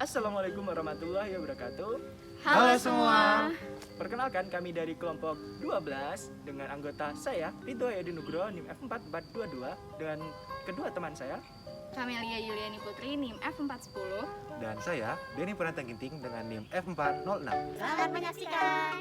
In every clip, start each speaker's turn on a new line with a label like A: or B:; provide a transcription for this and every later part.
A: Assalamualaikum warahmatullahi wabarakatuh.
B: Halo semua.
A: Perkenalkan kami dari kelompok 12 dengan anggota saya Ridho Edi Nugroho NIM F4422 dengan kedua teman saya
B: Camelia Yuliani Putri NIM F410.
C: Dan saya, Denny Pranata Ginting dengan NIM F406.
D: Selamat menyaksikan.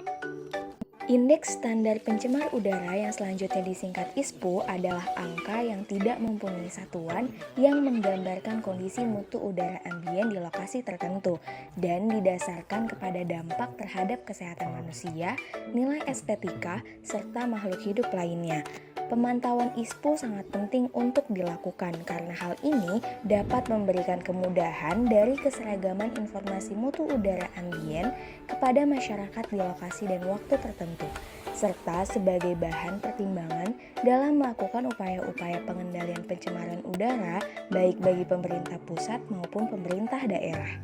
E: Indeks standar pencemar udara yang selanjutnya disingkat ISPU adalah angka yang tidak mempunyai satuan yang menggambarkan kondisi mutu udara ambien di lokasi tertentu dan didasarkan kepada dampak terhadap kesehatan manusia, nilai estetika, serta makhluk hidup lainnya. Pemantauan ISPU sangat penting untuk dilakukan karena hal ini dapat memberikan kemudahan dari keseragaman informasi mutu udara ambien kepada masyarakat di lokasi dan waktu tertentu, serta sebagai bahan pertimbangan dalam melakukan upaya-upaya pengendalian pencemaran udara baik bagi pemerintah pusat maupun pemerintah daerah.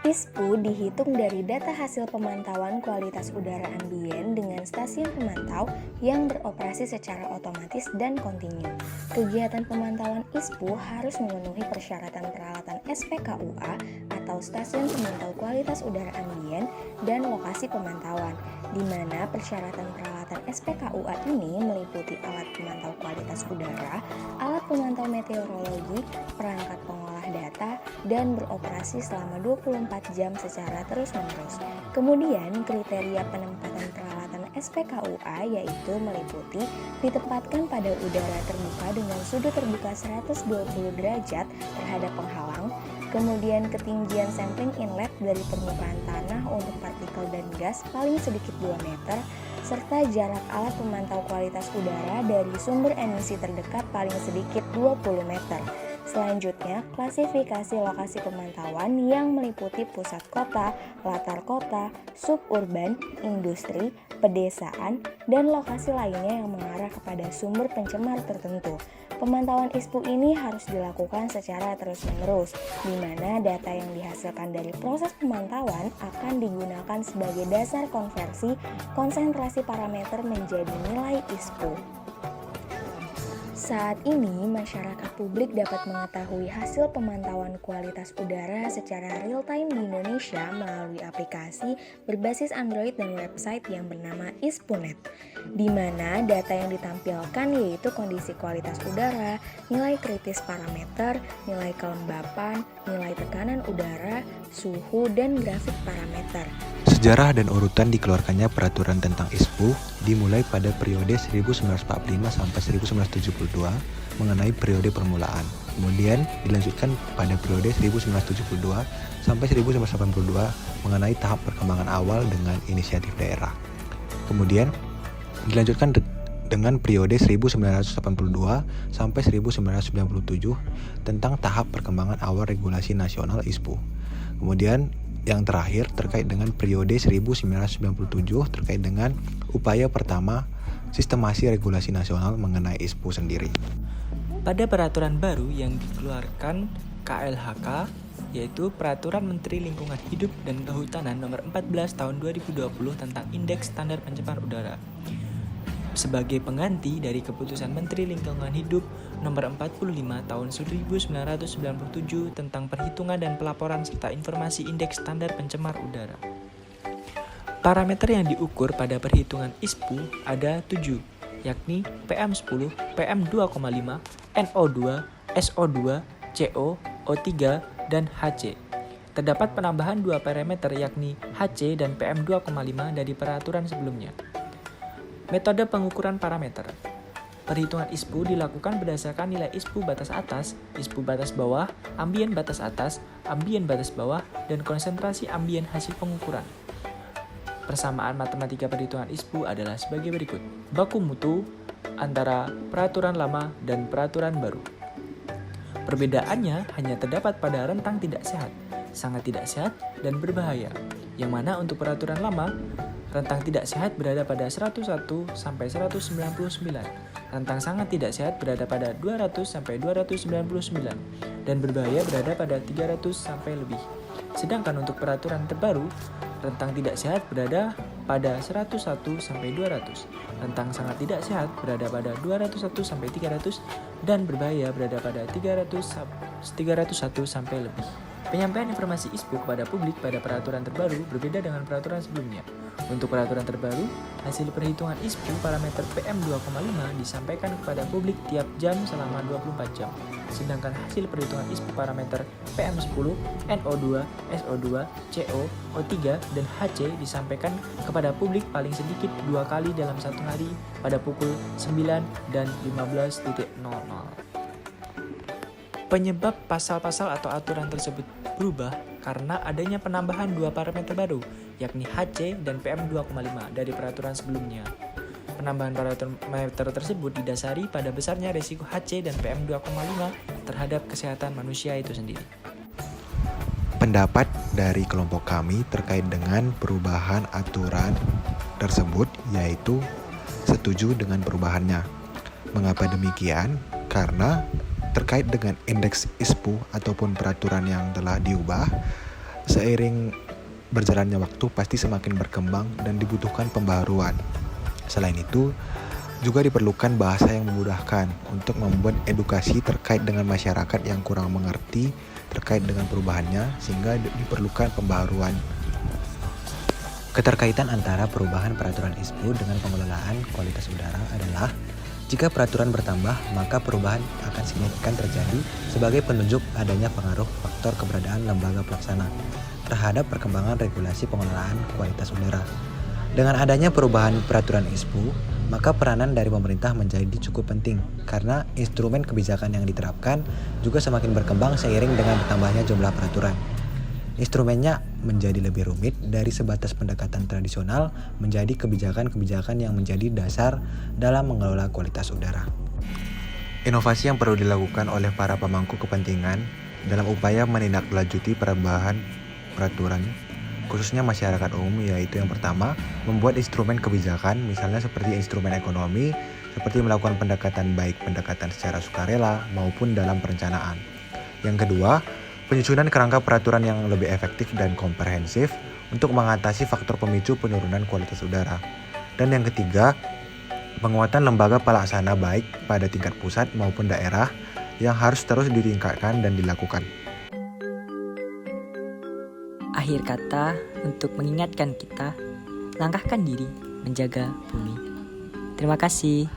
E: ISPU dihitung dari data hasil pemantauan kualitas udara ambien dengan stasiun pemantau yang beroperasi secara otomatis dan kontinu. Kegiatan pemantauan ISPU harus memenuhi persyaratan peralatan SPKUA atau Stasiun Pemantau Kualitas Udara Ambien dan lokasi pemantauan, di mana persyaratan peralatan SPKUA ini meliputi alat pemantau kualitas udara, alat pemantau meteorologi, perangkat pengolah data, dan beroperasi selama 24 jam secara terus-menerus. Kemudian, kriteria penempatan peralatan SPKUA yaitu meliputi ditempatkan pada udara terbuka dengan sudut terbuka 120 derajat terhadap penghalang, kemudian ketinggian sampling inlet dari permukaan tanah untuk partikel dan gas paling sedikit 2 meter, serta jarak alat pemantau kualitas udara dari sumber emisi terdekat paling sedikit 20 meter. Selanjutnya, klasifikasi lokasi pemantauan yang meliputi pusat kota, latar kota, suburban, industri, pedesaan, dan lokasi lainnya yang mengarah kepada sumber pencemar tertentu. Pemantauan ISPU ini harus dilakukan secara terus-menerus, di mana data yang dihasilkan dari proses pemantauan akan digunakan sebagai dasar konversi konsentrasi parameter menjadi nilai ISPU. Saat ini, masyarakat publik dapat mengetahui hasil pemantauan kualitas udara secara real-time di Indonesia melalui aplikasi berbasis Android dan website yang bernama ISPUNet, di mana data yang ditampilkan yaitu kondisi kualitas udara, nilai kritis parameter, nilai kelembapan, nilai tekanan udara, suhu, dan grafik parameter.
C: Sejarah dan urutan dikeluarkannya peraturan tentang ISPU dimulai pada periode 1945 sampai 1972 mengenai periode permulaan. Kemudian dilanjutkan pada periode 1972 sampai 1982 mengenai tahap perkembangan awal dengan inisiatif daerah. Kemudian dilanjutkan dengan periode 1982 sampai 1997 tentang tahap perkembangan awal regulasi nasional ISPU. Kemudian yang terakhir terkait dengan periode 1997 terkait dengan upaya pertama sistemasi regulasi nasional mengenai ISPU sendiri.
A: Pada peraturan baru yang dikeluarkan KLHK, yaitu Peraturan Menteri Lingkungan Hidup dan Kehutanan Nomor 14 Tahun 2020 tentang Indeks Standar Pencemar Udara, sebagai pengganti dari Keputusan Menteri Lingkungan Hidup Nomor 45 Tahun 1997 tentang perhitungan dan pelaporan serta informasi Indeks Standar Pencemar Udara. Parameter yang diukur pada perhitungan ISPU ada 7, yakni PM10, PM2,5, NO2, SO2, CO, O3, dan HC. Terdapat penambahan 2 parameter yakni HC dan PM2,5 dari peraturan sebelumnya. Metode pengukuran parameter. Perhitungan ISPU dilakukan berdasarkan nilai ISPU batas atas, ISPU batas bawah, ambien batas atas, ambien batas bawah, dan konsentrasi ambien hasil pengukuran. Persamaan matematika perhitungan ISPU adalah sebagai berikut. Baku mutu antara peraturan lama dan peraturan baru. Perbedaannya hanya terdapat pada rentang tidak sehat, sangat tidak sehat, dan berbahaya. Yang mana untuk peraturan lama, rentang tidak sehat berada pada 101 sampai 199. Rentang sangat tidak sehat berada pada 200 sampai 299 dan berbahaya berada pada 300 sampai lebih. Sedangkan untuk peraturan terbaru, rentang tidak sehat berada pada 101 sampai 200. Rentang sangat tidak sehat berada pada 201 sampai 300 dan berbahaya berada pada 301 sampai lebih. Penyampaian informasi ISPU kepada publik pada peraturan terbaru berbeda dengan peraturan sebelumnya. Untuk peraturan terbaru, hasil perhitungan ISPU parameter PM2,5 disampaikan kepada publik tiap jam selama 24 jam. Sedangkan hasil perhitungan ISPU parameter PM10, NO2, SO2, CO, O3, dan HC disampaikan kepada publik paling sedikit 2 kali dalam satu hari pada pukul 9 dan 15.00. Penyebab pasal-pasal atau aturan tersebut berubah karena adanya penambahan 2 parameter baru, yakni HC dan PM2,5 dari peraturan sebelumnya. Penambahan parameter tersebut didasari pada besarnya risiko HC dan PM2,5 terhadap kesehatan manusia itu sendiri.
C: Pendapat dari kelompok kami terkait dengan perubahan aturan tersebut yaitu setuju dengan perubahannya. Mengapa demikian? Karena terkait dengan indeks ISPU ataupun peraturan yang telah diubah, seiring berjalannya waktu pasti semakin berkembang dan dibutuhkan pembaharuan. Selain itu, juga diperlukan bahasa yang memudahkan untuk membuat edukasi terkait dengan masyarakat yang kurang mengerti terkait dengan perubahannya, sehingga diperlukan pembaharuan. Keterkaitan antara perubahan peraturan ISPU dengan pengelolaan kualitas udara adalah jika peraturan bertambah, maka perubahan akan signifikan terjadi sebagai penunjuk adanya pengaruh faktor keberadaan lembaga pelaksana terhadap perkembangan regulasi pengelolaan kualitas udara. Dengan adanya perubahan peraturan ISPU, maka peranan dari pemerintah menjadi cukup penting karena instrumen kebijakan yang diterapkan juga semakin berkembang seiring dengan bertambahnya jumlah peraturan. Instrumennya menjadi lebih rumit dari sebatas pendekatan tradisional menjadi kebijakan-kebijakan yang menjadi dasar dalam mengelola kualitas udara. Inovasi yang perlu dilakukan oleh para pemangku kepentingan dalam upaya menindaklanjuti perubahan peraturan, khususnya masyarakat umum, yaitu yang pertama, membuat instrumen kebijakan, misalnya seperti instrumen ekonomi, seperti melakukan pendekatan baik pendekatan secara sukarela maupun dalam perencanaan. Yang kedua, penyusunan kerangka peraturan yang lebih efektif dan komprehensif untuk mengatasi faktor pemicu penurunan kualitas udara. Dan yang ketiga, penguatan lembaga pelaksana baik pada tingkat pusat maupun daerah yang harus terus ditingkatkan dan dilakukan.
D: Akhir kata, untuk mengingatkan kita, langkahkan diri menjaga bumi. Terima kasih.